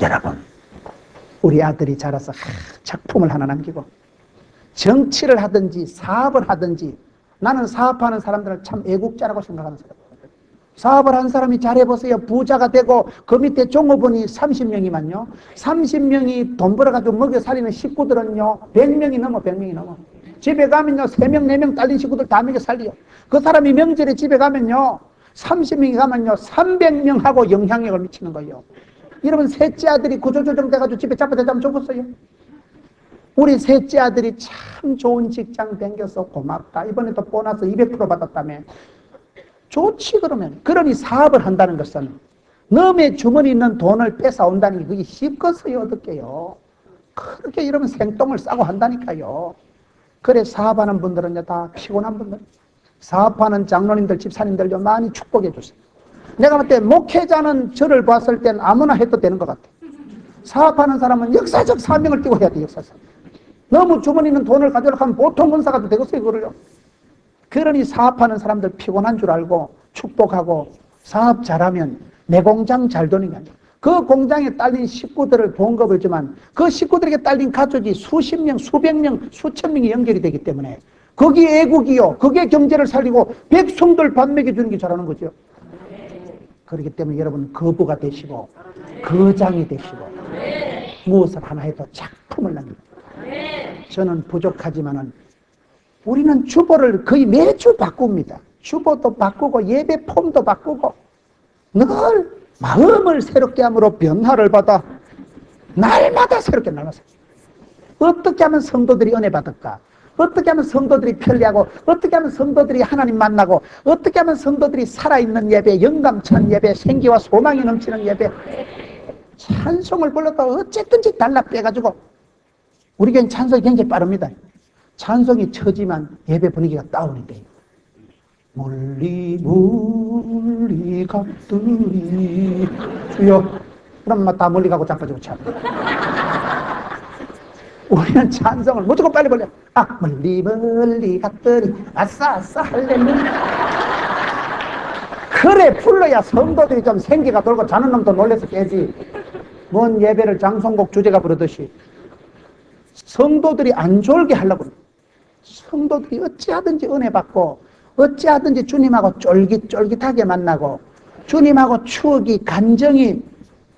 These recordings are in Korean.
여러분, 우리 아들이 자라서 작품을 하나 남기고 정치를 하든지 사업을 하든지, 나는 사업하는 사람들을 참 애국자라고 생각하는 사람이에요. 사업을 한 사람이 잘해보세요. 부자가 되고 그 밑에 종업원이 30명이만요. 30명이 돈 벌어가지고 먹여 살리는 식구들은요 100명이 넘어. 100명이 넘어. 집에 가면요 3명 4명 딸린 식구들 다 먹여 살려. 그 사람이 명절에 집에 가면요 30명이 가면요 300명하고 영향력을 미치는 거예요. 여러분, 셋째 아들이 구조조정 돼가지고 집에 잡아대자면 죽었어요. 우리 셋째 아들이 참 좋은 직장 다녀서 고맙다. 이번에도 보너스 200% 받았다며. 좋지. 그러니 사업을 한다는 것은 너의 주머니에 있는 돈을 뺏어온다는 게 그게 쉽겠어요. 어떻게요? 그렇게 여러분 생똥을 싸고 한다니까요. 그래, 사업하는 분들은 다 피곤한 분들, 사업하는 장로님들 집사님들요 많이 축복해 주세요. 내가 볼 때 목회자는 저를 봤을 땐 아무나 해도 되는 것 같아. 사업하는 사람은 역사적 사명을 띠고 해야 돼. 역사적. 너무 주머니에 있는 돈을 가져가면 하면 보통 권사가 되겠어요. 그걸요. 그러니 사업하는 사람들 피곤한 줄 알고 축복하고, 사업 잘하면 내 공장 잘 되는 게 아니야. 그 공장에 딸린 식구들을 봉급을 주면 그 식구들에게 딸린 가족이 수십 명, 수백 명, 수천 명이 연결이 되기 때문에 거기 애국이요, 그게 경제를 살리고 백성들 밥 먹여주는 게 잘하는 거죠. 그렇기 때문에 여러분 거부가 되시고 거장이 되시고 무엇을 하나 해도 작품을 남깁니다. 저는 부족하지만은 우리는 주보를 거의 매주 바꿉니다. 주보도 바꾸고 예배 폼도 바꾸고 늘 마음을 새롭게 함으로 변화를 받아 날마다 새롭게 날아서 어떻게 하면 성도들이 은혜 받을까? 어떻게 하면 성도들이 편리하고, 어떻게 하면 성도들이 하나님 만나고, 어떻게 하면 성도들이 살아있는 예배, 영감찬 예배, 생기와 소망이 넘치는 예배, 찬송을 불렀다고 어쨌든지 달라 빼가지고, 우리 교회는 찬송이 굉장히 빠릅니다. 찬송이 처지만 예배 분위기가 다운이 돼요. 멀리 갔더니 주여, 그럼 다 멀리 가고 잠깐 참. 우리는 찬송을 무조건 빨리 불러. 멀리 갔더니 아싸 할렐루야. 그래 불러야 성도들이 좀 생기가 돌고 자는 놈도 놀래서 깨지. 뭔 예배를 장송곡 주제가 부르듯이 성도들이 안 졸게 하려고. 성도들이 어찌하든지 은혜 받고 어찌하든지 주님하고 쫄깃쫄깃하게 만나고 주님하고 추억이 간정이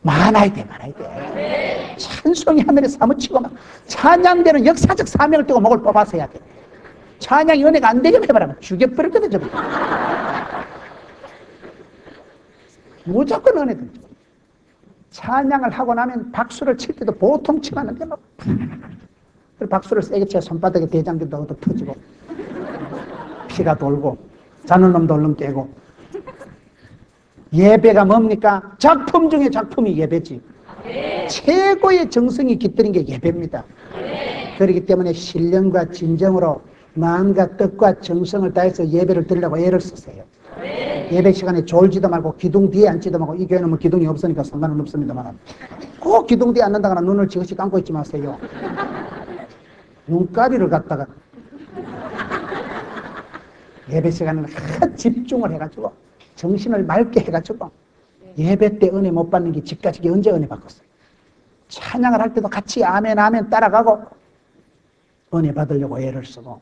많아야 돼. 찬송이 하늘에 사무치고 막 찬양대는 역사적 사명을 띄고 목을 뽑아서 해야 돼. 찬양이 은혜가 안 되게 해봐라면 죽여버렸거든. 저거 무조건 은혜든. 찬양을 하고 나면 박수를 칠 때도 보통 치면 안 돼. 막 박수를 세게 쳐 손바닥에 대장균도 얻어 터지고 피가 돌고 자는 놈도 얼른 깨고. 예배가 뭡니까? 작품 중에 작품이 예배지. 최고의 정성이 깃드는 게 예배입니다. 그렇기 때문에 신령과 진정으로 마음과 뜻과 정성을 다해서 예배를 드리려고 애를 쓰세요. 예배 시간에 졸지도 말고 기둥 뒤에 앉지도 말고. 이 교회는 뭐 기둥이 없으니까 상관은 없습니다만 꼭 기둥 뒤에 앉는다거나 눈을 지그시 감고 있지 마세요. 눈가리를 갖다가 예배 시간에는 집중을 해가지고 정신을 맑게 해가지고 예배 때 은혜 못 받는 게 집까지 언제 은혜 받겠어요. 찬양을 할 때도 같이 아멘 아멘 따라가고 은혜 받으려고 애를 쓰고.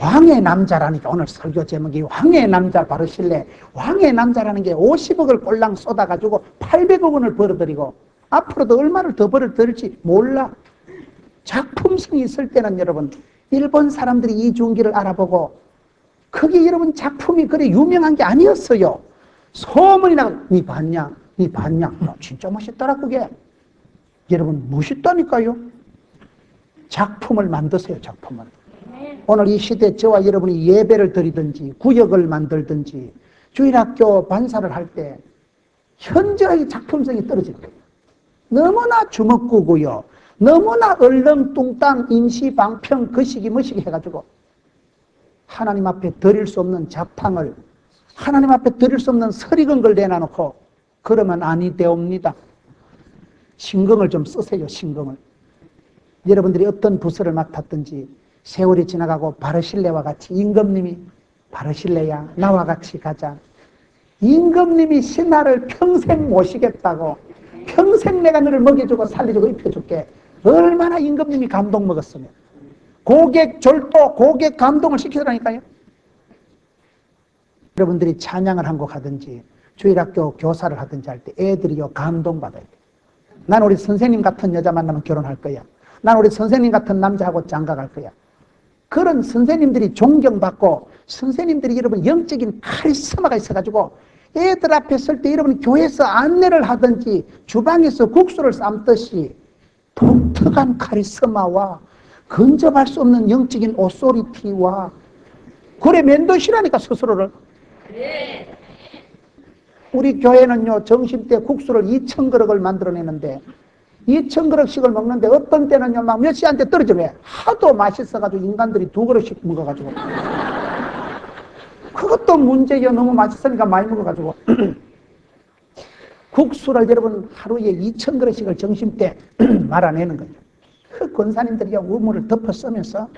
왕의 남자라니까 오늘 설교 제목이 왕의 남자 바르실레. 왕의 남자라는 게 50억을 꼴랑 쏟아가지고 800억 원을 벌어들이고 앞으로도 얼마를 더 벌어들일지 몰라. 작품성이 있을 때는 여러분 일본 사람들이 이중기를 알아보고 그게 여러분 작품이 그래 유명한 게 아니었어요. 소문이 나고 니 봤냐? 진짜 멋있더라 그게. 여러분 멋있다니까요. 작품을 만드세요. 작품을. 오늘 이 시대에 저와 여러분이 예배를 드리든지 구역을 만들든지 주일학교 반사를 할 때 현저하게 작품성이 떨어질 거예요. 너무나 주먹구고요. 너무나 얼렁뚱땅 임시방평 거시기 머시기 해가지고 하나님 앞에 드릴 수 없는 자탕을, 하나님 앞에 드릴 수 없는 설익은 걸 내놔놓고 그러면 아니 되옵니다. 신경을 좀 쓰세요. 신경을. 여러분들이 어떤 부서를 맡았든지 세월이 지나가고 바르실레와 같이 임금님이 바르실레야 나와 같이 가자. 임금님이 신하를 평생 모시겠다고 평생 내가 너를 먹여주고 살려주고 입혀줄게. 얼마나 임금님이 감동 먹었으면. 고객 졸도, 고객 감동을 시키더라니까요. 여러분들이 찬양을 한 곡 하든지 주일학교 교사를 하든지 할 때 애들이요 감동받아야 돼. 난 우리 선생님 같은 여자 만나면 결혼할 거야. 난 우리 선생님 같은 남자하고 장가갈 거야. 그런 선생님들이 존경받고 선생님들이 여러분 영적인 카리스마가 있어가지고 애들 앞에 설 때 여러분 교회에서 안내를 하든지 주방에서 국수를 삶듯이 독특한 카리스마와 근접할 수 없는 영적인 오소리티와 그래 면도시라니까 스스로를. 우리 교회는요 점심 때 국수를 2,000그릇을 만들어내는데 2,000그릇씩을 먹는데 어떤 때는요 막 몇 시간대 떨어지네. 하도 맛있어가지고 인간들이 2그릇씩 먹어가지고 그것도 문제예요. 너무 맛있으니까 많이 먹어가지고 국수를 여러분 하루에 2,000그릇씩을 점심 때 말아내는 거예요. 그 권사님들이 우물을 덮어 쓰면서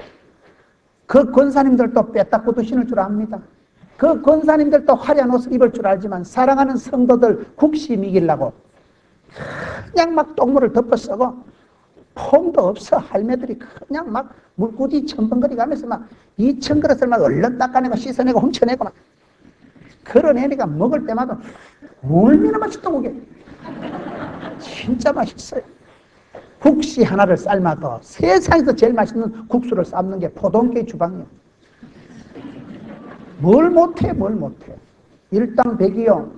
그 권사님들도 빼딱구도 신을 줄 압니다. 그 권사님들도 화려한 옷을 입을 줄 알지만 사랑하는 성도들 국시 미기려고 그냥 막 똥물을 덮어 쓰고 폼도 없어. 할매들이 그냥 막 물구지 첨벙거리 가면서 막 2,000그릇을 막 얼른 닦아내고 씻어내고 훔쳐내고 막 그런 애니까 먹을 때마다 얼마나 맛있다고 그게. 진짜 맛있어요. 국시 하나를 삶아도 세상에서 제일 맛있는 국수를 삶는 게 포동교회 주방이에요. 뭘 못해. 일당백이요.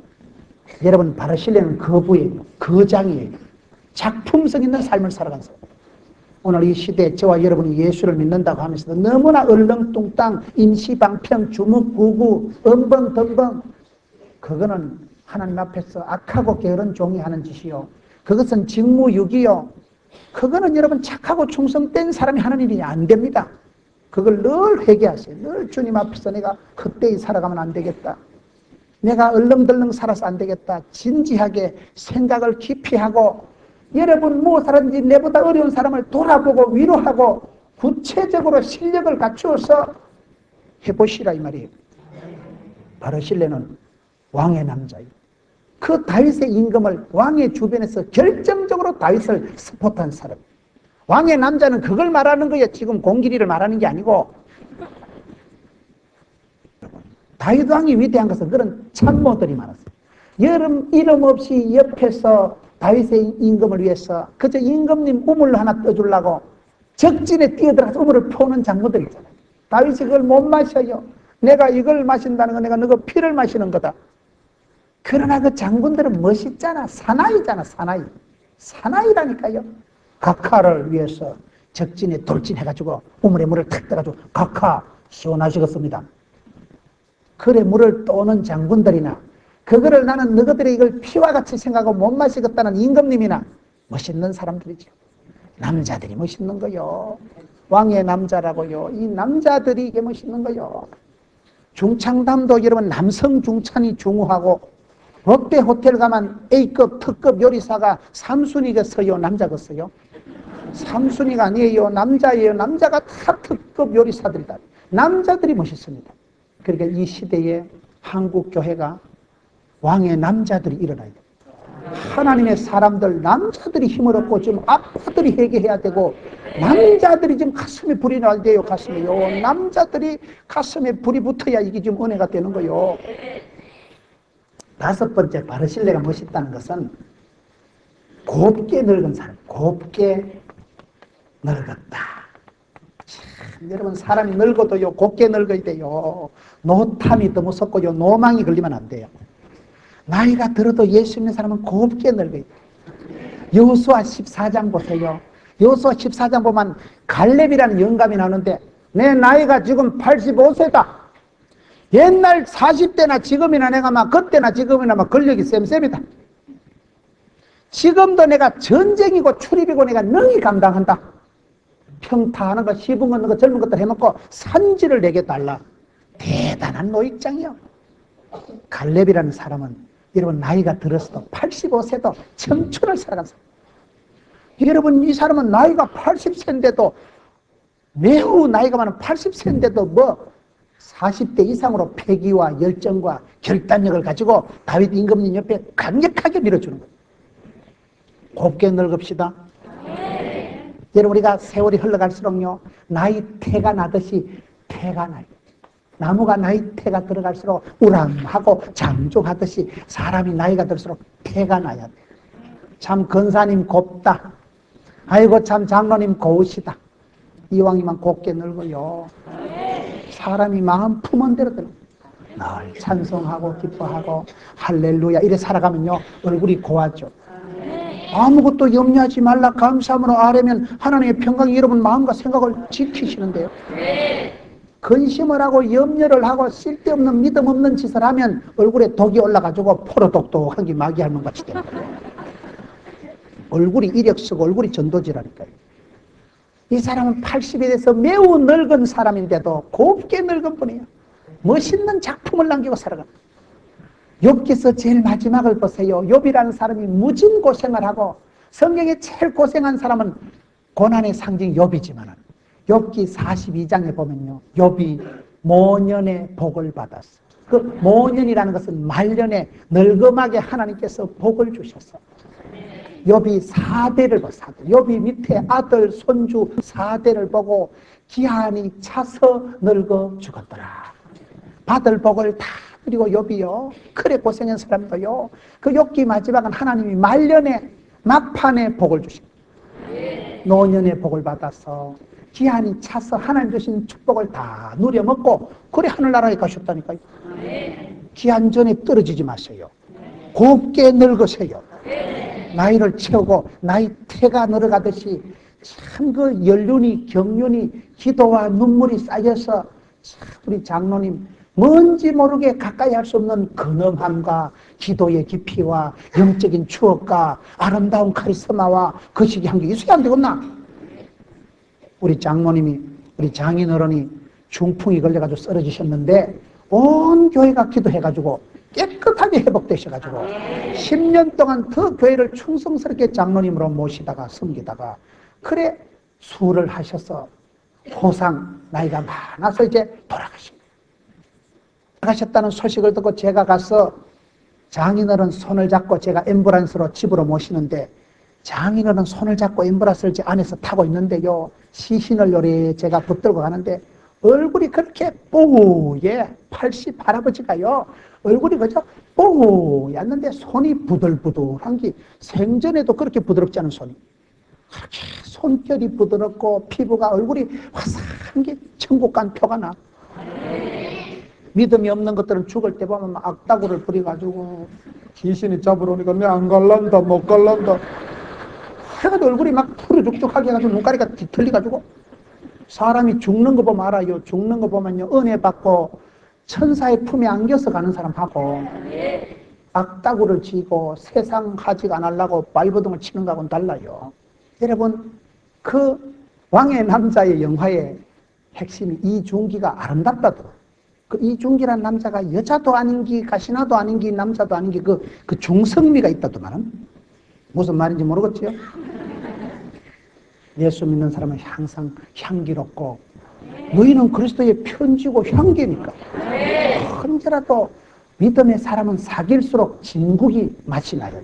여러분 바르실레는 거부예요. 거장이에요. 작품성 있는 삶을 살아간 사람. 오늘 이 시대에 저와 여러분이 예수를 믿는다고 하면서도 너무나 얼렁뚱땅 임시방평 주묵구구 엄벙덤벙 그거는 하나님 앞에서 악하고 게으른 종이 하는 짓이요. 그것은 직무유기요. 그거는 여러분 착하고 충성된 사람이 하는 일이 안 됩니다. 그걸 늘 회개하세요. 늘 주님 앞에서 내가 헛되이 살아가면 안 되겠다. 내가 얼렁덜렁 살아서 안 되겠다. 진지하게 생각을 깊이 하고 여러분 무엇하든지 내보다 어려운 사람을 돌아보고 위로하고 구체적으로 실력을 갖추어서 해보시라 이 말이에요. 바르실레는 왕의 남자예요. 그 다윗의 임금을 왕의 주변에서 결정적으로 다윗을 스포트한 사람. 왕의 남자는 그걸 말하는 거예요. 지금 공길이를 말하는 게 아니고. 다윗 왕이 위대한 것은 그런 참모들이 많았어요. 이름 없이 옆에서 다윗의 임금을 위해서 그저 임금님 우물 하나 떠주려고 적진에 뛰어들어가서 우물을 퍼오는 장로들 있잖아요. 다윗이 그걸 못 마셔요. 내가 이걸 마신다는 건 내가 너가 피를 마시는 거다. 그러나 그 장군들은 멋있잖아. 사나이잖아. 사나이라니까요. 각하를 위해서 적진에 돌진해가지고 우물에 물을 탁 떠가지고 각하 시원하시겠습니다. 그래 물을 떠오는 장군들이나 그거를 나는 너희들이 이걸 피와 같이 생각하고 못 마시겠다는 임금님이나 멋있는 사람들이죠. 남자들이 멋있는 거요. 왕의 남자라고요. 이 남자들이 이게 멋있는 거요. 중창담도 여러분 남성 중찬이 중후하고 롯데 호텔 가면 A급 특급 요리사가 삼순이가 서요. 남자가 서요. 삼순이가 아니에요. 남자예요. 남자가 다 특급 요리사들이다. 남자들이 멋있습니다. 그러니까 이 시대에 한국 교회가 왕의 남자들이 일어나야 돼요. 하나님의 사람들, 남자들이 힘을 얻고 지금 아빠들이 회개해야 되고 남자들이 지금 가슴에 불이 나야 돼요. 가슴에요. 남자들이 가슴에 불이 붙어야 이게 지금 은혜가 되는 거요. 5번째 바르실레가 멋있다는 것은 곱게 늙은 사람. 곱게 늙었다. 참, 여러분 사람이 늙어도요 곱게 늙어야 돼요. 노탐이 더 무섭고요 노망이 걸리면 안 돼요. 나이가 들어도 예수 믿는 사람은 곱게 늙어야 돼요. 여호수아 14장 보세요. 여호수아 14장 보면 갈렙이라는 영감이 나오는데 내 나이가 지금 85세다. 옛날 40대나 지금이나 내가 막 그때나 지금이나 막 권력이 쌤쌤이다. 지금도 내가 전쟁이고 출입이고 내가 능히 감당한다. 평타하는 거, 시분 걷는 거, 젊은 것들 해먹고 산지를 내게 달라. 대단한 노익장이요. 갈렙이라는 사람은 여러분 나이가 들었어도 85세도 청춘을 살아간 사람. 여러분 이 사람은 나이가 80세인데도 매우 나이가 많은 80세인데도 뭐 40대 이상으로 패기와 열정과 결단력을 가지고 다윗 임금님 옆에 강력하게 밀어주는 거예요. 곱게 늙읍시다. 여러분, 우리가 세월이 흘러갈수록요, 나이태가 나듯이 태가 나요. 나무가 나이태가 들어갈수록 우람하고 장족하듯이 사람이 나이가 들수록 태가 나야 돼. 참 권사님 곱다. 아이고 참 장로님 고우시다. 이왕이면 곱게 늙어요. 사람이 마음 품은 대로 들어. 늘 찬송하고 기뻐하고 할렐루야 이래 살아가면요, 얼굴이 고와져. 아무것도 염려하지 말라 감사함으로 아뢰면 하나님의 평강이 여러분 마음과 생각을 지키시는데요. 근심을 하고 염려를 하고 쓸데없는 믿음 없는 짓을 하면 얼굴에 독이 올라가지고 포로독독한 게 마귀할멈 같이 되는 거예요. 얼굴이 이력 쓰고 얼굴이 전도지라니까요. 이 사람은 80이 돼서 매우 늙은 사람인데도 곱게 늙은 분이에요. 멋있는 작품을 남기고 살아갑니다. 욥기서 제일 마지막을 보세요. 욥이라는 사람이 무진 고생을 하고, 성경에 제일 고생한 사람은 고난의 상징 욥이지만 욥기 42장에 보면요, 욥이 모년의 복을 받았어요. 그 모년이라는 것은 말년에 늙음하게 하나님께서 복을 주셨어요. 욥이 4대를 보, 4대. 욥이 밑에 아들, 손주 4대를 보고 기한이 차서 늙어 죽었더라. 받을 복을 다 그리고 욥이요, 그래 고생한 사람도요, 그 욥기 마지막은 하나님이 말년에 막판에 복을 주십니다. 노년의 복을 받아서 기한이 차서 하나님 주신 축복을 다 누려먹고 그래 하늘나라에 가셨다니까요. 기한 전에 떨어지지 마세요. 곱게 늙으세요. 나이를 채우고 나이 태가 늘어가듯이 참 그 연륜이 경륜이 기도와 눈물이 쌓여서 참 우리 장로님 뭔지 모르게 가까이 할 수 없는 근엄함과 기도의 깊이와 영적인 추억과 아름다운 카리스마와 거시기 한 게 있어야 안 되겠나? 우리 장모님이, 우리 장인어른이 중풍이 걸려가지고 쓰러지셨는데 온 교회가 기도해가지고 깨끗하게 회복되셔가지고 10년 동안 더 교회를 충성스럽게 장로님으로 모시다가 섬기다가 그래 수를 하셔서 호상 나이가 많아서 이제 돌아가십니다. 돌아가셨다는 소식을 듣고 제가 가서 장인어른 손을 잡고 제가 앰뷸런스로 집으로 모시는데 장인어른 손을 잡고 앰뷸런스를 제 안에서 타고 있는데요, 시신을 요래 제가 붙들고 가는데 얼굴이 그렇게 뽀얘, 80 할아버지가요 얼굴이 그저 뽀얗는데 손이 부들부들한 게 생전에도 그렇게 부드럽지 않은 손이, 그렇게 손결이 부드럽고 피부가 얼굴이 화사한 게 천국 간 표가 나. 믿음이 없는 것들은 죽을 때 보면 막 악다구를 부려가지고 귀신이 잡으러 오니까 내 안 갈란다 못 갈란다 해가지고 얼굴이 막 푸르죽죽하게 해가지고 눈가리가 뒤틀려가지고 사람이 죽는 거 보면 알아요. 죽는 거 보면요, 은혜 받고 천사의 품에 안겨서 가는 사람하고 악다구를 지고 세상 하지가 안 하려고 발버둥을 치는 거하고는 달라요. 여러분, 그 왕의 남자의 영화의 핵심이 이중기가 아름답다더라고요. 그 이중기란 남자가 여자도 아닌 기, 가시나도 아닌 기, 남자도 아닌 기, 그 중성미가 있다더만은. 무슨 말인지 모르겠지요? 예수 믿는 사람은 항상 향기롭고, 너희는 그리스도의 편지고 향기니까. 언제라도 믿음의 사람은 사귈수록 진국이 맛이 나요.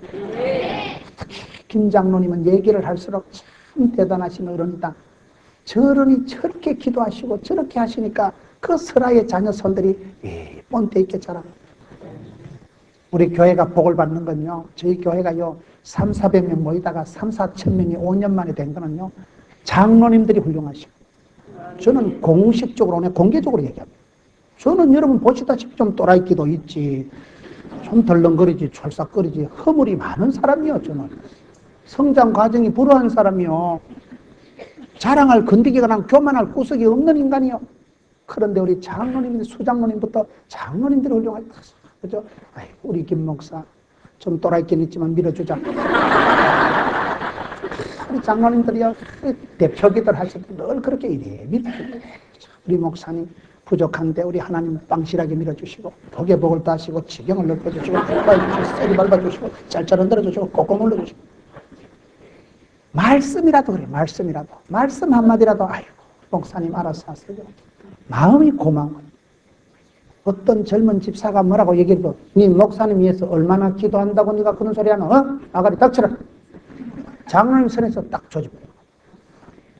특히 김 장로님은 얘기를 할수록 참 대단하신 어른이다. 저런이 저렇게 기도하시고 저렇게 하시니까 그 설아의 자녀 손들이 본때 있게 자라고. 우리 교회가 복을 받는 건요, 저희 교회가요 300~400명 모이다가 3~4천 명이 5년 만에 된 거는요 장로님들이 훌륭하시고, 저는 공식적으로 공개적으로 얘기합니다. 저는 여러분 보시다시피 좀 또라이기도 있지, 좀 덜렁거리지, 철싹거리지, 허물이 많은 사람이요. 저는 성장 과정이 불우한 사람이요, 자랑할 건디기가 난 교만할 구석이 없는 인간이요. 그런데 우리 장로님들, 수장로님부터 장로님들이 훌륭하다. 그죠? 아이, 우리 김 목사 좀 또라이긴 있지만 밀어주자. 우리 장로님들이요 대표기들 하실 때 늘 그렇게 이래 밀어주고, 우리 목사님 부족한데 우리 하나님 빵실하게 밀어주시고 복에 복을 따시고 지경을 넓혀주시고 세리 밟아주시고 짤짤 흔들어주시고 꼭꼭 눌러주시고, 말씀이라도 그래, 말씀이라도 말씀 한마디라도 아이고 목사님 알아서 하세요. 마음이 고마워요. 어떤 젊은 집사가 뭐라고 얘기해도 네 목사님 위해서 얼마나 기도한다고 네가 그런 소리 하노? 아가리 닥쳐라. 장로님 선에서 딱 조집해요.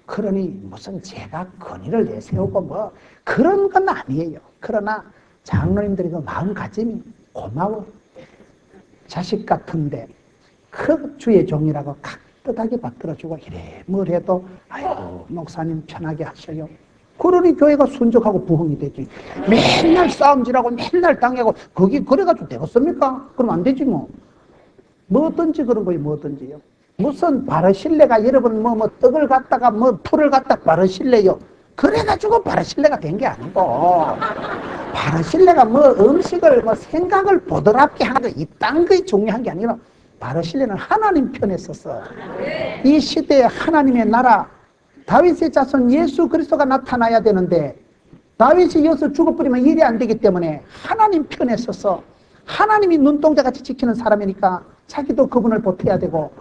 그러니 무슨 제가 건의를 내세우고 뭐 그런 건 아니에요. 그러나 장로님들이 그 마음가짐이 고마워. 자식 같은데 그 주의 종이라고 깍듯하게 받들어주고 이래 뭘 해도 아이고 목사님 편하게 하셔요. 그러니 교회가 순적하고 부흥이 되지. 맨날 싸움질하고 맨날 당하고 거기 그래가지고 되겠습니까? 그럼 안 되지 뭐. 뭐든지 그런 거예요. 뭐든지요. 무슨 바르실레가 여러분 뭐 떡을 갖다가 뭐 풀을 갖다 바르실레요. 그래가지고 바르실레가 된 게 아니고 바르실레가 뭐 음식을 뭐 생각을 보드랍게 하는 거 이딴 게 중요한 게 아니라 바르실레는 하나님 편에 섰어. 이 시대에 하나님의 나라 다윗의 자손 예수 그리스도가 나타나야 되는데 다윗이 여기서 죽어버리면 일이 안 되기 때문에 하나님 편에 서서 하나님이 눈동자같이 지키는 사람이니까 자기도 그분을 보태야 되고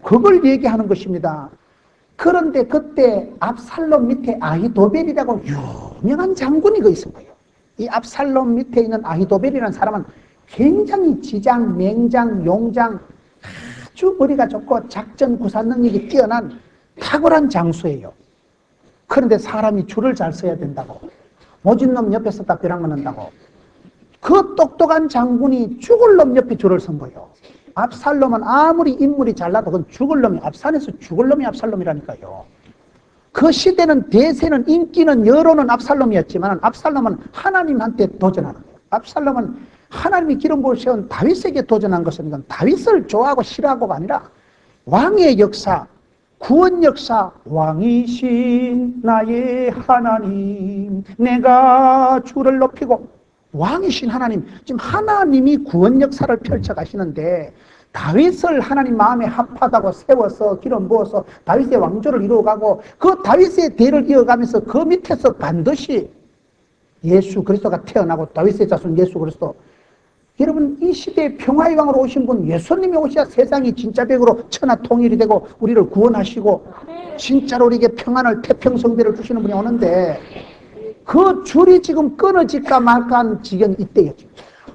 그걸 얘기하는 것입니다. 그런데 그때 압살롬 밑에 아히도벨이라고 유명한 장군이 그 있을 거예요. 이 압살롬 밑에 있는 아히도벨이라는 사람은 굉장히 지장, 맹장, 용장 아주 머리가 좋고 작전 구사 능력이 뛰어난 탁월한 장수예요. 그런데 사람이 줄을 잘 서야 된다고. 모진 놈 옆에서 딱 벼락 맞는다고. 그 똑똑한 장군이 죽을 놈 옆에 줄을 선 거예요. 압살롬은 아무리 인물이 잘나도 그건 죽을 놈이 압산에서 죽을 놈이 압살롬이라니까요. 그 시대는 대세는 인기는 여론은 압살롬이었지만 압살롬은 하나님한테 도전하는 거예요. 압살롬은 하나님이 기름 부어 세운 다윗에게 도전한 것은 이건 다윗을 좋아하고 싫어하고가 아니라 왕의 역사, 구원 역사, 왕이신 나의 하나님 내가 주를 높이고 왕이신 하나님, 지금 하나님이 구원 역사를 펼쳐 가시는데 다윗을 하나님 마음에 합하다고 세워서 기름 부어서 다윗의 왕조를 이루어가고 그 다윗의 대를 이어가면서 그 밑에서 반드시 예수 그리스도가 태어나고 다윗의 자손 예수 그리스도. 여러분 이 시대에 평화의 왕으로 오신 분 예수님이 오셔야 세상이 진짜 백으로 천하 통일이 되고 우리를 구원하시고 진짜로 우리에게 평안을 태평성대를 주시는 분이 오는데 그 줄이 지금 끊어질까 말까 하는 지경이 이때요.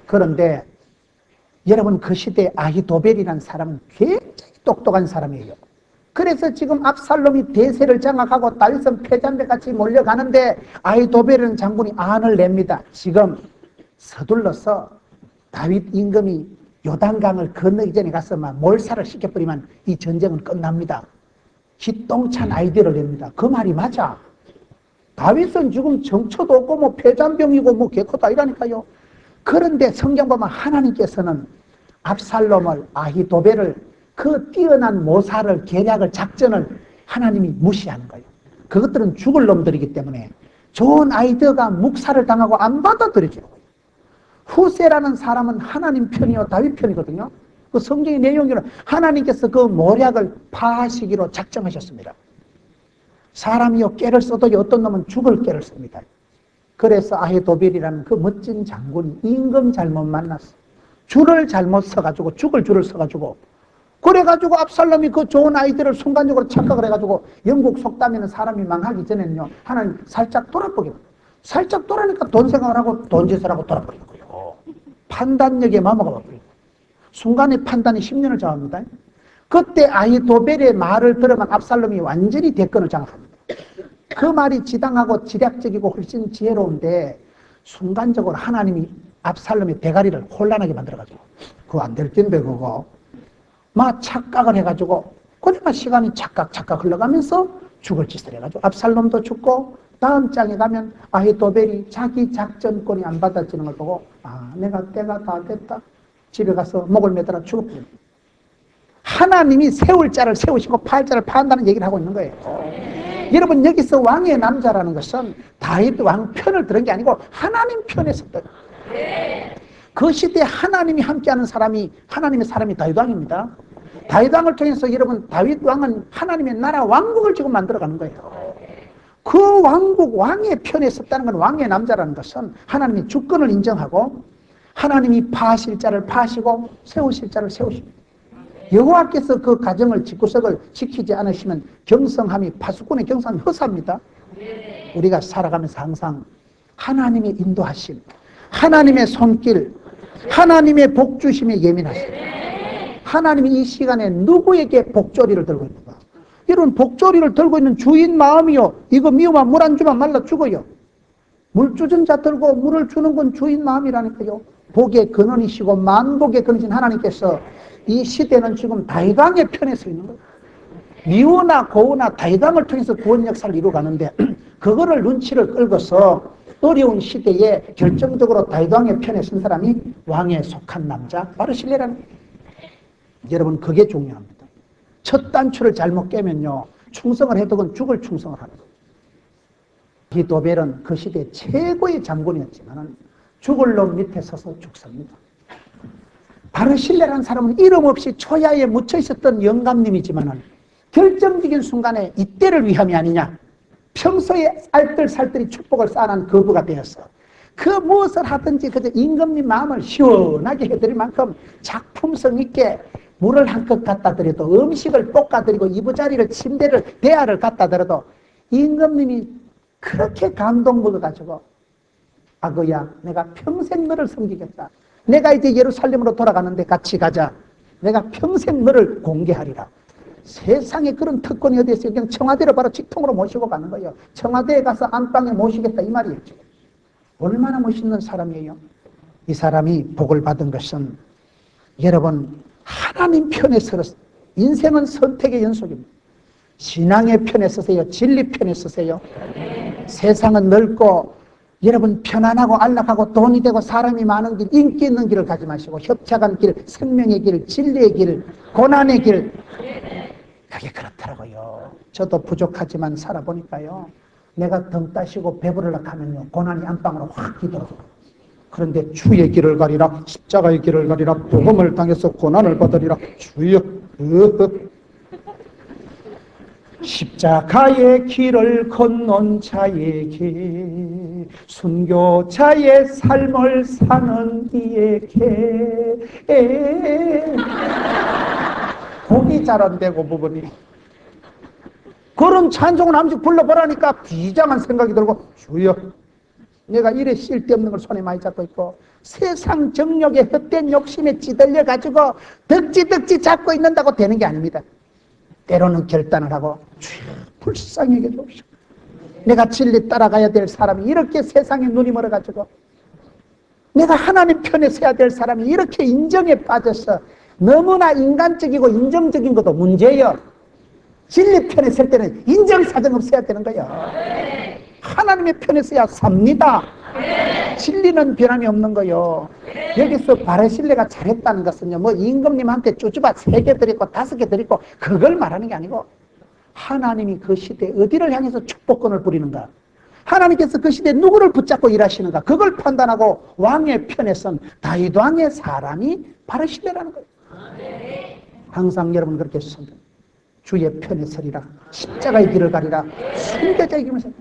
그런데 여러분 그 시대에 아히도벨이라는 사람은 굉장히 똑똑한 사람이에요. 그래서 지금 압살롬이 대세를 장악하고 다윗은 패잔대같이 몰려가는데 아히도벨이라는 장군이 안을 냅니다. 지금 서둘러서 다윗 임금이 요단강을 건너기 전에 가서 막 몰살을 시켜버리면 이 전쟁은 끝납니다. 기똥찬 아이디어를 냅니다. 그 말이 맞아. 다윗은 지금 정처도 없고 뭐 폐잔병이고 뭐 개코도 아니라니까요. 그런데 성경 보면 하나님께서는 압살롬을 아히도벨을 그 뛰어난 모사를 계략을 작전을 하나님이 무시하는 거예요. 그것들은 죽을 놈들이기 때문에 좋은 아이디어가 묵살을 당하고 안 받아들여지는 거예요. 후세라는 사람은 하나님 편이요 다윗 편이거든요. 그 성경의 내용으로 하나님께서 그 모략을 파하시기로 작정하셨습니다. 사람이요 깨를 써도 어떤 놈은 죽을 깨를 씁니다. 그래서 아히도벨이라는 그 멋진 장군이 임금 잘못 만났어. 줄을 잘못 서가지고 죽을 줄을 서가지고 그래가지고 압살롬이 그 좋은 아이들을 순간적으로 착각을 해가지고 영국 속담에는 사람이 망하기 전에는요 하나님 살짝 돌아보게 살짝 돌아니까 돈 생각을 하고 돈 짓을 하고 돌아버리는 거예요. 판단력에 마모가 버리고 순간의 판단이 10년을 잡습니다. 그때 아히도벨의 말을 들으면 압살롬이 완전히 대권을 장악합니다. 그 말이 지당하고 지략적이고 훨씬 지혜로운데 순간적으로 하나님이 압살롬의 대가리를 혼란하게 만들어가지고 그거 안 될 텐데 그거 막 착각을 해가지고 그러니까 시간이 착각 흘러가면서 죽을 짓을 해가지고 압살롬도 죽고 다음 장에 가면 아히도벨이 자기 작전권이 안 받아지는 걸 보고 아 내가 때가 다 됐다 집에 가서 목을 매달아 죽어버립니다. 하나님이 세울 자를 세우시고 팔 자를 파한다는 얘기를 하고 있는 거예요. 여러분 여기서 왕의 남자라는 것은 다윗 왕 편을 들은 게 아니고 하나님 편에 섰다. 그 시대에 하나님이 함께하는 사람이 하나님의 사람이 다윗 왕입니다. 다윗 왕을 통해서 여러분 다윗 왕은 하나님의 나라 왕국을 지금 만들어가는 거예요. 그 왕국 왕의 편에 섰다는 건 왕의 남자라는 것은 하나님이 주권을 인정하고 하나님이 파하실 자를 파하시고 세우실 자를 세우십니다. 여호와께서 그 가정을 집구석을 지키지 않으시면 경성함이 파수꾼의 경성함이 허사입니다. 우리가 살아가면서 항상 하나님의 인도하심, 하나님의 손길, 하나님의 복주심에 예민하세요. 하나님이 이 시간에 누구에게 복조리를 들고 있는가? 이런 복조리를 들고 있는 주인 마음이요, 이거 미우면 물 안 주면 말라 죽어요. 물 주전 자 들고 물을 주는 건 주인 마음이라니까요. 복의 근원이시고 만복의 근원이신 하나님께서 이 시대는 지금 다윗왕의 편에 서 있는 거예요. 미우나 고우나 다윗왕을 통해서 구원 역사를 이루어가는데 그거를 눈치를 끌고서 어려운 시대에 결정적으로 다윗왕의 편에 선 사람이 왕에 속한 남자 바르실레라는 거예요. 여러분, 그게 중요합니다. 첫 단추를 잘못 깨면요, 충성을 해도 그건 죽을 충성을 하는 거예요. 기도벨은 그 시대 최고의 장군이었지만 죽을 놈 밑에 서서 죽습니다. 바르실레라는 사람은 이름 없이 초야에 묻혀 있었던 영감님이지만 결정적인 순간에 이때를 위함이 아니냐, 평소에 알뜰살뜰히 축복을 쌓아놓은 거부가 되었어. 그 무엇을 하든지 그저 임금님 마음을 시원하게 해드릴 만큼 작품성 있게 물을 한 컵 갖다 드려도, 음식을 볶아드리고, 이부자리를, 침대를, 대야를 갖다 드려도 임금님이 그렇게 감동 먹어가지고, 아거야, 내가 평생 너를 섬기겠다. 내가 이제 예루살렘으로 돌아가는데 같이 가자. 내가 평생 너를 공개하리라. 세상에 그런 특권이 어디 있어요? 그냥 청와대로 바로 직통으로 모시고 가는 거예요. 청와대에 가서 안방에 모시겠다, 이 말이었죠. 얼마나 멋있는 사람이에요. 이 사람이 복을 받은 것은, 여러분, 하나님 편에 서서, 인생은 선택의 연속입니다. 신앙의 편에 서세요. 진리 편에 서세요. 세상은 넓고 여러분 편안하고 안락하고 돈이 되고 사람이 많은 길, 인기 있는 길을 가지 마시고 협착한 길, 생명의 길, 진리의 길, 고난의 길, 그게 그렇더라고요. 저도 부족하지만 살아보니까요, 내가 등 따시고 배부르려고 하면요, 고난이 안방으로 확 기더라고요. 그런데 주의 길을 가리라, 십자가의 길을 가리라, 복음을 당해서 고난을 받으리라. 주여, 십자가의 길을 건넌 자에게, 순교자의 삶을 사는 이에게 복이 잘 안 되고 부분이, 그런 찬송을 한번 불러보라니까 비장한 생각이 들고, 주여, 내가 이래 쓸데없는 걸 손에 많이 잡고 있고 세상 정욕에 헛된 욕심에 찌들려 가지고 덕지 잡고 있는다고 되는 게 아닙니다. 때로는 결단을 하고, 주여 불쌍히 여겨주옵시고, 내가 진리 따라가야 될 사람이 이렇게 세상에 눈이 멀어가지고, 내가 하나님 편에 서야 될 사람이 이렇게 인정에 빠져서 너무나 인간적이고 인정적인 것도 문제예요. 진리 편에 설 때는 인정사정 없어야 되는 거예요. 하나님의 편에 서야 삽니다. 진리는 변함이 없는 거요. 여기서 바르실레가 잘했다는 것은요, 뭐 임금님한테 쭈쭈바 3개 드리고 5개 드리고 그걸 말하는 게 아니고, 하나님이 그 시대에 어디를 향해서 축복권을 부리는가, 하나님께서 그 시대에 누구를 붙잡고 일하시는가, 그걸 판단하고 왕의 편에 선 다윗 왕의 사람이 바르실레라는 거예요. 항상 여러분 그렇게 선다. 주의 편에 서리라, 십자가의 길을 가리라, 순교자의 길을 서리라.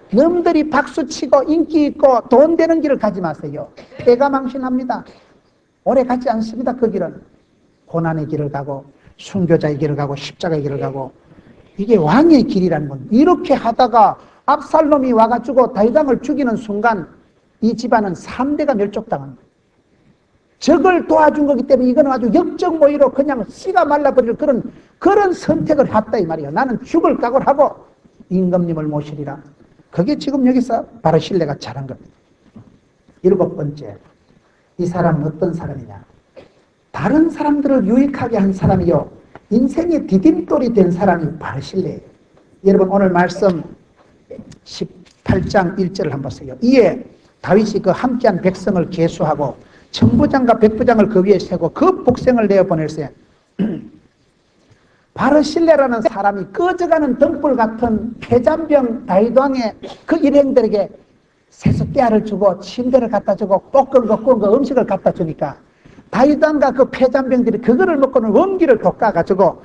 남들이 박수치고 인기 있고 돈 되는 길을 가지 마세요. 폐가 망신합니다. 오래 가지 않습니다. 그 길은 고난의 길을 가고 순교자의 길을 가고 십자가의 길을 가고, 이게 왕의 길이라는 건, 이렇게 하다가 압살롬이 와가지고 다윗왕을 죽이는 순간 이 집안은 3대가 멸족당합니다. 적을 도와준 거기 때문에 이거는 아주 역적모의로 그냥 씨가 말라버릴 그런 선택을 했다 이 말이에요. 나는 죽을 각오를 하고 임금님을 모시리라. 그게 지금 여기서 바르실레가 잘한 겁니다. 7번째, 이 사람은 어떤 사람이냐, 다른 사람들을 유익하게 한 사람이요, 인생의 디딤돌이 된 사람이 바르실레예요. 여러분 오늘 말씀 18장 1절을 한번 보세요. 이에 다윗이 그 함께한 백성을 계수하고 천부장과 백부장을 그 위에 세고 그 복생을 내어보낼세. 바르실레라는 사람이 꺼져가는 등불 같은 폐잔병 다윗왕의 그 일행들에게 세숫대야를 주고 침대를 갖다 주고 볶은 거 구운 거 음식을 갖다 주니까 다윗왕과 그 폐잔병들이 그거를 먹고는 원기를 돋가가지고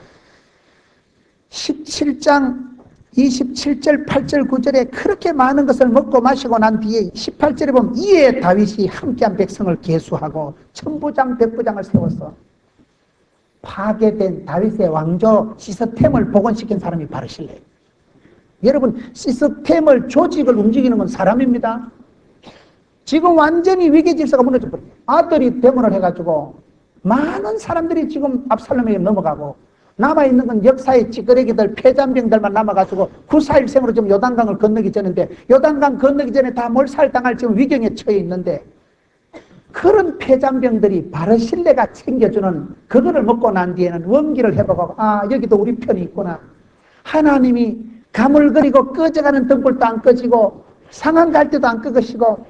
17장 27절 8절 9절에 그렇게 많은 것을 먹고 마시고 난 뒤에 18절에 보면 이에 다윗이 함께한 백성을 계수하고 천부장 백부장을 세웠어. 파괴된 다윗의 왕조 시스템을 복원시킨 사람이 바르실레. 여러분 시스템을, 조직을 움직이는 건 사람입니다. 지금 완전히 위기 질서가 무너져 버려요. 아들이 데모를 해가지고 많은 사람들이 지금 압살롬에게 넘어가고 남아있는 건 역사의 찌끄레기들, 폐잔병들만 남아가지고 9.4.1생으로 지금 요단강을 건너기 전인데 요단강 건너기 전에 다 몰살당할 지금 위경에 처해 있는데 그런 폐잔병들이 바르실레가 챙겨주는 그거를 먹고 난 뒤에는 원기를 회복하고 아 여기도 우리 편이 있구나. 하나님이 가물거리고 꺼져가는 등불도 안 꺼지고 상한 갈 때도 안 끄시고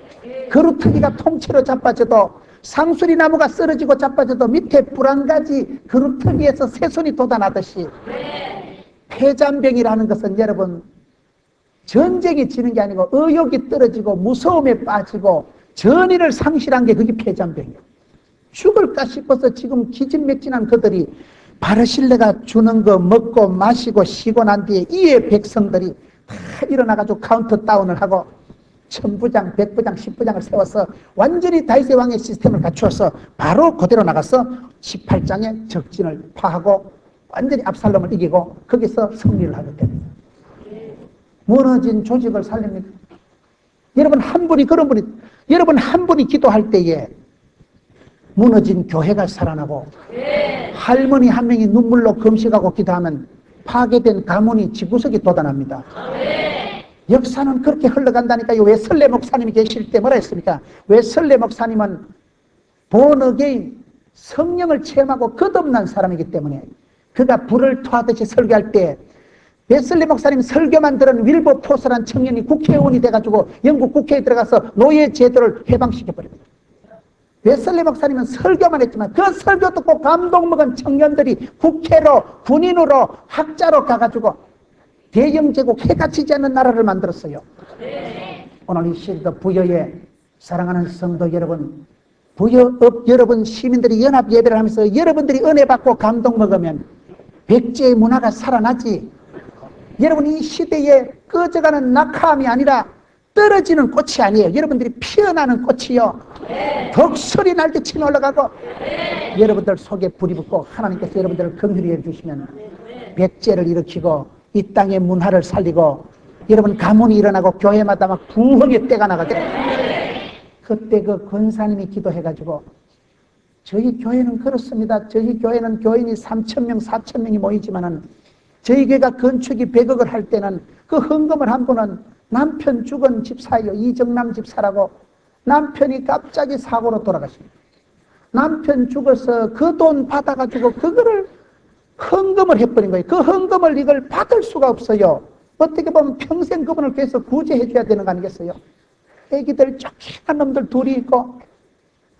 그루터기가 통째로 자빠져도 상수리 나무가 쓰러지고 자빠져도 밑에 불 한 가지 그루터기에서 새손이 돋아나듯이 폐잔병이라는 것은 여러분 전쟁이 지는 게 아니고 의욕이 떨어지고 무서움에 빠지고 전의를 상실한 게 그게 폐잔병이에요. 죽을까 싶어서 지금 기진맥진한 그들이 바르실레가 주는 거 먹고 마시고 쉬고 난 뒤에 이에 백성들이 다 일어나가지고 카운트다운을 하고 1000부장, 100부장, 10부장을 세워서 완전히 다윗의 왕의 시스템을 갖추어서 바로 그대로 나가서 18장의 적진을 파하고 완전히 압살롬을 이기고 거기서 승리를 하게 됩니다. 무너진 조직을 살립니다. 여러분 한 분이 그런 분이 여러분 한 분이 기도할 때에 무너진 교회가 살아나고 할머니 한 명이 눈물로 금식하고 기도하면 파괴된 가문이 집구석에 돋아납니다. 역사는 그렇게 흘러간다니까요. 웨슬레 목사님이 계실 때 뭐라 했습니까? 웨슬레 목사님은 본어게인 성령을 체험하고 거듭난 사람이기 때문에 그가 불을 토하듯이 설교할 때 웨슬레 목사님 설교만 들은 윌버포스라는 청년이 국회의원이 돼가지고 영국 국회에 들어가서 노예 제도를 해방시켜버립니다. 웨슬레 목사님은 설교만 했지만 그 설교 듣고 감동 먹은 청년들이 국회로 군인으로 학자로 가가지고 대영 제국 해가 치지 않는 나라를 만들었어요. 오늘 이 시대도 부여에 사랑하는 성도 여러분, 부여업 여러분 시민들이 연합 예배를 하면서 여러분들이 은혜 받고 감동 먹으면 백제의 문화가 살아나지. 여러분 이 시대에 꺼져가는 낙하함이 아니라 떨어지는 꽃이 아니에요. 여러분들이 피어나는 꽃이요. 덕설이 날듯이 올라가고 여러분들 속에 불이 붙고 하나님께서 여러분들을 긍휼히 해주시면 백제를 일으키고 이 땅의 문화를 살리고 여러분 가문이 일어나고 교회마다 막 부흥의 때가 나가게. 그때 그 권사님이 기도해가지고 저희 교회는 그렇습니다. 저희 교회는 교인이 3,000명 4,000명이 모이지만은 저희 교회가 건축이 100억을 할 때는 그 헌금을 한 분은 남편 죽은 집사예요. 이정남 집사라고. 남편이 갑자기 사고로 돌아가십니다. 남편 죽어서 그 돈 받아가지고 그거를 헌금을 해버린 거예요. 그 헌금을 이걸 받을 수가 없어요. 어떻게 보면 평생 그분을 계속 구제해 줘야 되는 거 아니겠어요? 애기들 쫓기는 놈들 둘이 있고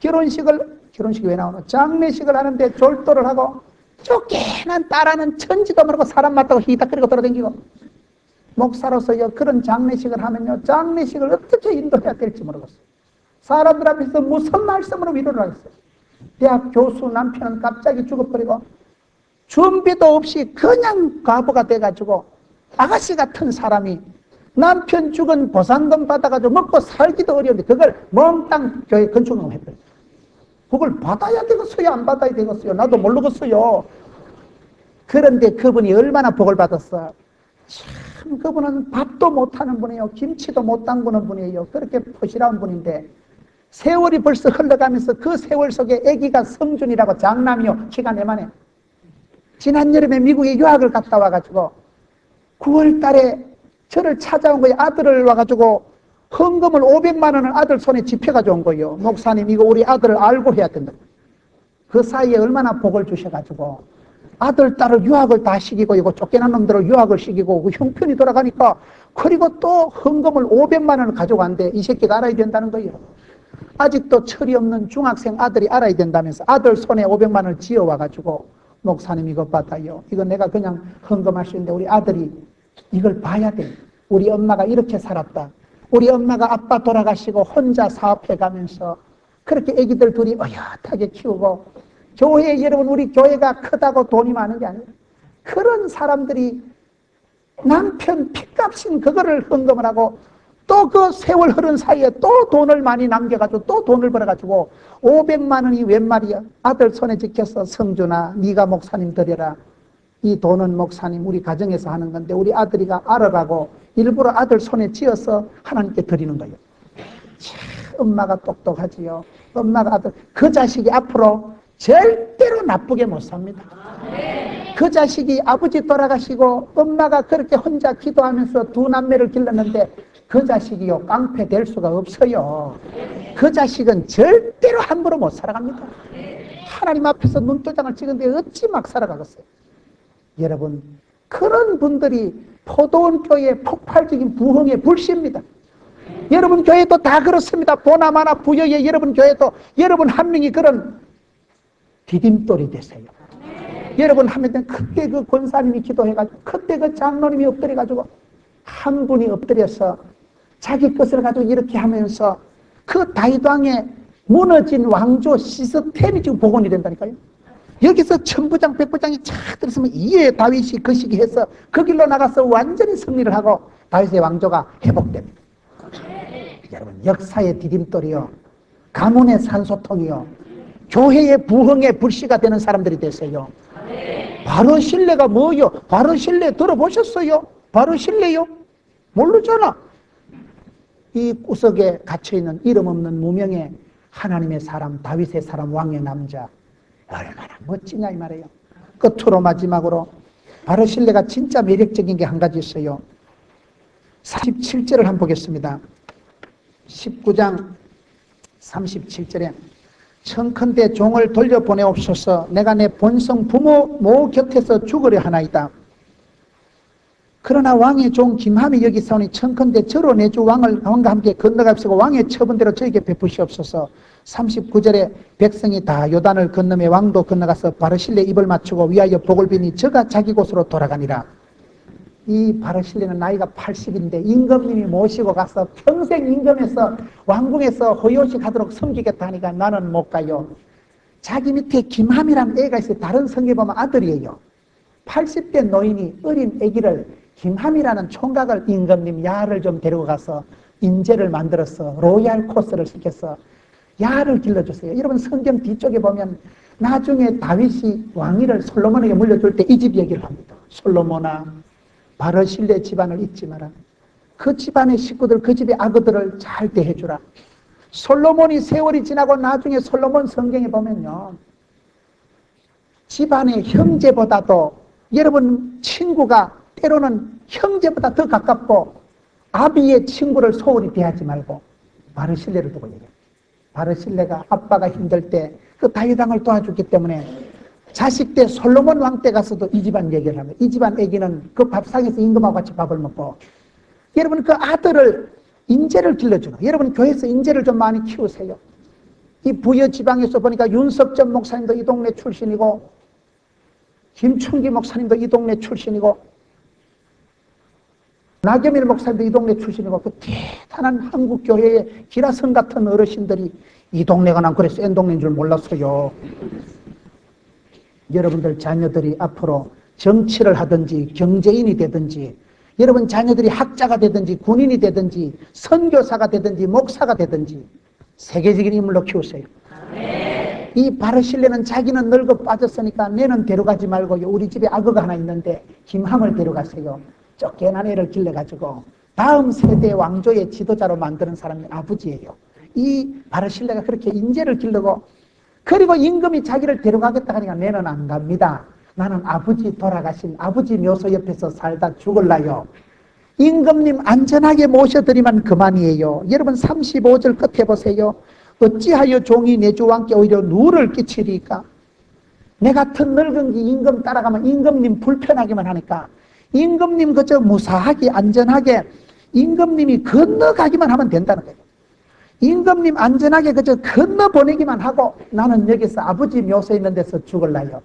결혼식이 왜 나오나? 장례식을 하는데 졸도를 하고 쫓기는 딸아는 천지도 모르고 사람 맞다고 히닥거리고 돌아다니고 목사로서요 그런 장례식을 하면요 장례식을 어떻게 인도해야 될지 모르겠어요. 사람들 앞에서 무슨 말씀으로 위로를 하겠어요. 대학 교수 남편은 갑자기 죽어버리고 준비도 없이 그냥 과부가 돼가지고 아가씨 같은 사람이 남편 죽은 보상금 받아가지고 먹고 살기도 어려운데 그걸 몽땅 교회 건축을 했거든요. 그걸 받아야 되겠어요? 안 받아야 되겠어요? 나도 모르겠어요. 그런데 그분이 얼마나 복을 받았어. 참 그분은 밥도 못하는 분이에요. 김치도 못 담그는 분이에요. 그렇게 포실한 분인데 세월이 벌써 흘러가면서 그 세월 속에 아기가 성준이라고 장남이요. 키가 내만해. 지난 여름에 미국에 유학을 갔다 와가지고 9월 달에 저를 찾아온 거예요. 아들을 와가지고 헌금을 500만 원을 아들 손에 집혀가지고 온 거예요. 목사님 이거 우리 아들을 알고 해야 된다. 그 사이에 얼마나 복을 주셔가지고 아들, 딸을 유학을 다 시키고 이거 쫓겨난 놈들을 유학을 시키고 그 형편이 돌아가니까 그리고 또 헌금을 500만 원을 가져간대. 이 새끼가 알아야 된다는 거예요. 아직도 철이 없는 중학생 아들이 알아야 된다면서 아들 손에 500만 원을 지어와가지고 목사님 이거 받아요. 이거 내가 그냥 헌금할 수 있는데 우리 아들이 이걸 봐야 돼. 우리 엄마가 이렇게 살았다. 우리 엄마가 아빠 돌아가시고 혼자 사업해 가면서 그렇게 애기들 둘이 어엿하게 키우고 교회 여러분 우리 교회가 크다고 돈이 많은 게 아니에요. 그런 사람들이 남편 핏값인 그거를 헌금을 하고 또 그 세월 흐른 사이에 또 돈을 많이 남겨가지고 또 돈을 벌어가지고 500만 원이 웬 말이야. 아들 손에 지켜서 성준아 네가 목사님 드려라. 이 돈은 목사님 우리 가정에서 하는 건데 우리 아들이가 알아가고 일부러 아들 손에 쥐어서 하나님께 드리는 거예요. 참 엄마가 똑똑하지요. 엄마가 아들 그 자식이 앞으로 절대로 나쁘게 못 삽니다. 그 자식이 아버지 돌아가시고 엄마가 그렇게 혼자 기도하면서 두 남매를 길렀는데 그 자식이요 깡패 될 수가 없어요. 그 자식은 절대로 함부로 못 살아갑니다. 하나님 앞에서 눈도장을 찍은데 어찌 막 살아가겠어요. 여러분, 그런 분들이 포도원 교회의 폭발적인 부흥의 불씨입니다. 여러분 교회도 다 그렇습니다. 보나마나 부여의 여러분 교회도 여러분 한 명이 그런 디딤돌이 되세요. 여러분 하면 그때 그 권사님이 기도해가지고 그때 그 장로님이 엎드려가지고 한 분이 엎드려서 자기 것을 가지고 이렇게 하면서 그 다윗 왕의 무너진 왕조 시스템이 지금 복원이 된다니까요. 여기서 천부장 백부장이 착 들었으면 이에 다윗이 그 시기 해서 그 길로 나가서 완전히 승리를 하고 다윗의 왕조가 회복됩니다. 여러분 역사의 디딤돌이요 가문의 산소통이요 교회의 부흥의 불씨가 되는 사람들이 되세요. 바로 신뢰가 뭐요? 바로 신뢰 들어보셨어요? 바로 신뢰요? 모르잖아. 이 구석에 갇혀있는 이름 없는 무명의 하나님의 사람, 다윗의 사람, 왕의 남자 얼마나 멋지냐 이 말이에요. 끝으로 마지막으로 바로 신뢰가 진짜 매력적인 게 한 가지 있어요. 37절을 한번 보겠습니다. 19장 37절에 청컨대 종을 돌려보내옵소서. 내가 내 본성 부모 모 곁에서 죽으려 하나이다. 그러나 왕의 종 김함이 여기 사오니 청컨대 저로 내 주 왕과 함께 건너갑시고 왕의 처분대로 저에게 베푸시옵소서. 39절에 백성이 다 요단을 건너며 왕도 건너가서 바르실레 입을 맞추고 위하여 복을 비니 저가 자기 곳으로 돌아가니라. 이 바르실레는 나이가 80인데 임금님이 모시고 가서 평생 임금에서 왕궁에서 호요식 하도록 섬기겠다 하니까 나는 못 가요. 자기 밑에 김함이라는 애가 있어요. 다른 성경에 보면 아들이에요. 80대 노인이 어린 아기를 김함이라는 총각을 임금님 야를 좀 데리고 가서 인재를 만들어서 로얄 코스를 시켜서 야를 길러주세요. 여러분 성경 뒤쪽에 보면 나중에 다윗이 왕위를 솔로몬에게 물려줄 때 이 집 얘기를 합니다. 솔로몬아 바르실레 집안을 잊지 마라. 그 집안의 식구들, 그 집의 아그들을 잘 대해주라. 솔로몬이 세월이 지나고 나중에 솔로몬 성경에 보면요 집안의 형제보다도 여러분 친구가 때로는 형제보다 더 가깝고 아비의 친구를 소홀히 대하지 말고 바르실레를 두고 얘기해요. 바르실레가 아빠가 힘들 때 그 다윗 왕을 도와줬기 때문에 자식 때 솔로몬 왕 때 가서도 이 집안 얘기를 합니다. 이 집안 애기는 그 밥상에서 임금하고 같이 밥을 먹고 여러분 그 아들을 인재를 길러주는 여러분 교회에서 인재를 좀 많이 키우세요. 이 부여 지방에서 보니까 윤석전 목사님도 이 동네 출신이고 김춘기 목사님도 이 동네 출신이고 나겸일 목사님도 이 동네 출신이고 그 대단한 한국 교회의 기라성 같은 어르신들이 이 동네가 난 그래서 N 동네인 줄 몰랐어요. 여러분들 자녀들이 앞으로 정치를 하든지 경제인이 되든지 여러분 자녀들이 학자가 되든지 군인이 되든지 선교사가 되든지 목사가 되든지 세계적인 인물로 키우세요. 이 바르실레는 자기는 늙어 빠졌으니까 내는 데려가지 말고 우리 집에 아그가 하나 있는데 김함을 데려가세요. 쫓겨난 애를 길러가지고 다음 세대 왕조의 지도자로 만드는 사람이 아버지예요. 이 바르실레가 그렇게 인재를 길르고 그리고 임금이 자기를 데려가겠다 하니까 내는 안 갑니다. 나는 아버지 돌아가신 아버지 묘소 옆에서 살다 죽을라요. 임금님 안전하게 모셔드리면 그만이에요. 여러분 35절 끝에 보세요. 어찌하여 종이 내 주 왕께 오히려 누를 끼치리까? 내 같은 늙은 기 임금 따라가면 임금님 불편하기만 하니까 임금님 그저 무사하게 안전하게 임금님이 건너가기만 하면 된다는 거예요. 임금님 안전하게 그저 건너보내기만 하고 나는 여기서 아버지 묘소에 있는 데서 죽을라요.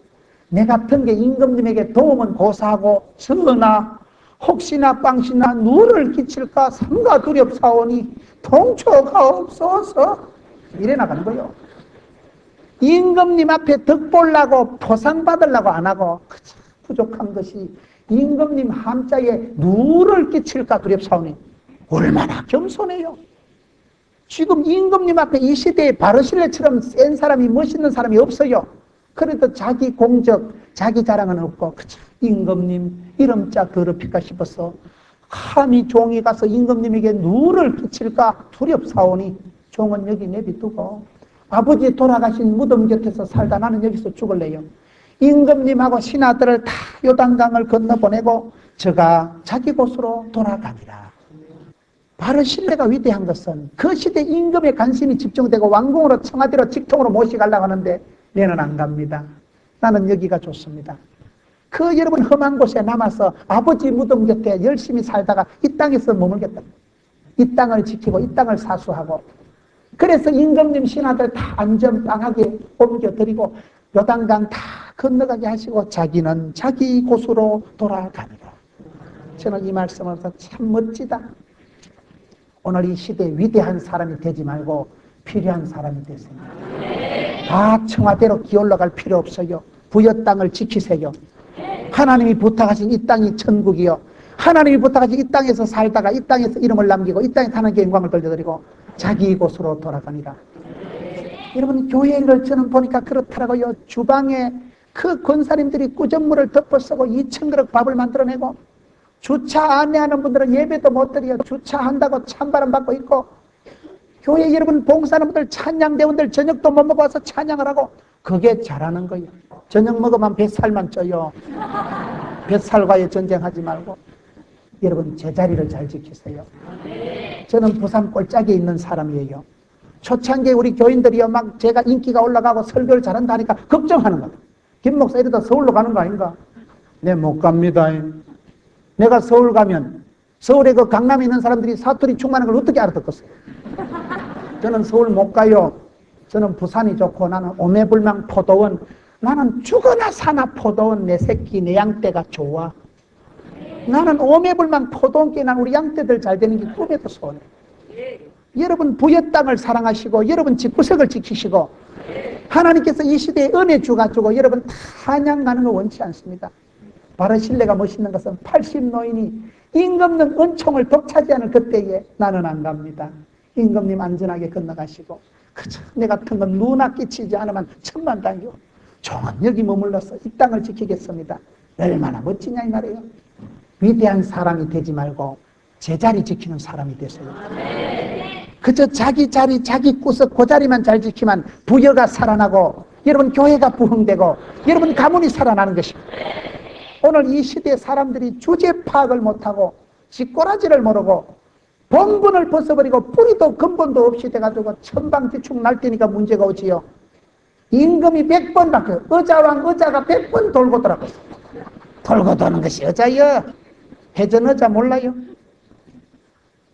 내 같은 게 임금님에게 도움은 고사하고 전하 혹시나 빵시나 누를 끼칠까 삼가 두렵사오니 통초가 없어서 이래 나가는 거예요. 임금님 앞에 덕 보려고 포상 받으려고 안 하고 부족한 것이 임금님 함자에 누를 끼칠까 두렵사오니 얼마나 겸손해요. 지금 임금님 앞에 이 시대에 바르실레처럼 센 사람이 멋있는 사람이 없어요. 그래도 자기 공적, 자기 자랑은 없고 그쵸? 임금님 이름자 더럽힐까 싶어서 감히 종이 가서 임금님에게 누를 끼칠까 두렵사오니 종은 여기 내비두고 아버지 돌아가신 무덤 곁에서 살다 나는 여기서 죽을래요. 임금님하고 신하들을 다 요단강을 건너보내고 저가 자기 곳으로 돌아가니라. 바르실레가 위대한 것은 그 시대 임금의 관심이 집중되고 왕궁으로 청와대로 직통으로 모시가려고 하는데 얘는 안 갑니다. 나는 여기가 좋습니다. 그 여러분 험한 곳에 남아서 아버지 무덤 곁에 열심히 살다가 이 땅에서 머물겠다. 이 땅을 지키고 이 땅을 사수하고, 그래서 임금님 신하들 다 안전빵하게 옮겨드리고 요단강 다 건너가게 하시고 자기는 자기 곳으로 돌아갑니다. 저는 이 말씀을 해서 참 멋지다. 오늘 이 시대에 위대한 사람이 되지 말고 필요한 사람이 되세요. 다 청와대로 기어올라갈 필요 없어요. 부여 땅을 지키세요. 하나님이 부탁하신 이 땅이 천국이요, 하나님이 부탁하신 이 땅에서 살다가 이 땅에서 이름을 남기고 이 땅에 하나님께 영광을 돌려드리고 자기 곳으로 돌아가니라. 여러분 교회를 저는 보니까 그렇더라고요. 주방에 그 권사님들이 꾸전물을 덮어쓰고 2,000그릇 밥을 만들어내고, 주차 안내하는 분들은 예배도 못 드려 주차한다고 찬바람 받고 있고, 교회 여러분 봉사하는 분들 찬양대원들 저녁도 못 먹고 와서 찬양을 하고, 그게 잘하는 거예요. 저녁 먹으면 뱃살만 쪄요. 뱃살과의 전쟁하지 말고 여러분 제자리를 잘 지키세요. 저는 부산 꼴짝에 있는 사람이에요. 초창기에 우리 교인들이요 막 제가 인기가 올라가고 설교를 잘한다 하니까 걱정하는 거예요. 김 목사 이러다 서울로 가는 거 아닌가? 네, 못 갑니다. 내가 서울 가면 서울에 그 강남에 있는 사람들이 사투리 충만한 걸 어떻게 알아듣겠어요? 저는 서울 못 가요. 저는 부산이 좋고, 나는 오매불망 포도원, 나는 죽어나 사나 포도원 내 새끼 내 양떼가 좋아. 나는 오매불망 포도원께 난 우리 양떼들 잘 되는 게 꿈에도 소원해. 여러분 부여 땅을 사랑하시고 여러분 집구석을 지키시고 하나님께서 이 시대에 은혜 주가지고 여러분 찬양 가는 거 원치 않습니다. 바르실레가 멋있는 것은 80노인이 임금님 은총을 독차지하는 그때에 나는 안 갑니다. 임금님 안전하게 건너가시고 그저 내 같은 건 누나 끼치지 않으면 천만다행이요. 종은 여기 머물러서 이 땅을 지키겠습니다. 얼마나 멋지냐 이 말이에요. 위대한 사람이 되지 말고 제자리 지키는 사람이 되세요. 그저 자기 자리 자기 구석 그 자리만 잘 지키면 부여가 살아나고 여러분 교회가 부흥되고 여러분 가문이 살아나는 것입니다. 오늘 이 시대의 사람들이 주제 파악을 못하고 쥐꼬라지를 모르고 본분을 벗어버리고 뿌리도 근본도 없이 돼가지고 천방지축 날때니까 문제가 오지요. 임금이 100번 바뀌어요. 의자왕 의자가 100번 돌고 돌아가요. 돌고 도는 것이 의자요. 회전 의자 몰라요?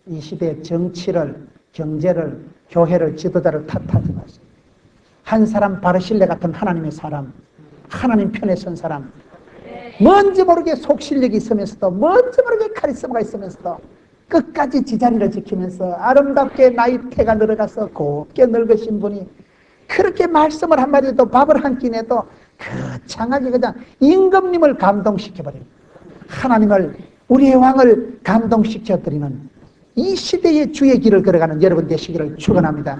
이 시대의 정치를, 경제를, 교회를, 지도자를 탓하지 마세요. 한 사람 바르실레 같은 하나님의 사람, 하나님 편에 선 사람, 뭔지 모르게 속실력이 있으면서도 뭔지 모르게 카리스마가 있으면서도 끝까지 지자리를 지키면서 아름답게 나이테가 늘어가서 곱게 늙으신 분이 그렇게 말씀을 한마디도 밥을 한 끼 내도 거창하게 그냥 임금님을 감동시켜버립니다. 하나님을 우리의 왕을 감동시켜드리는 이 시대의 주의 길을 걸어가는 여러분 되시기를 축원합니다.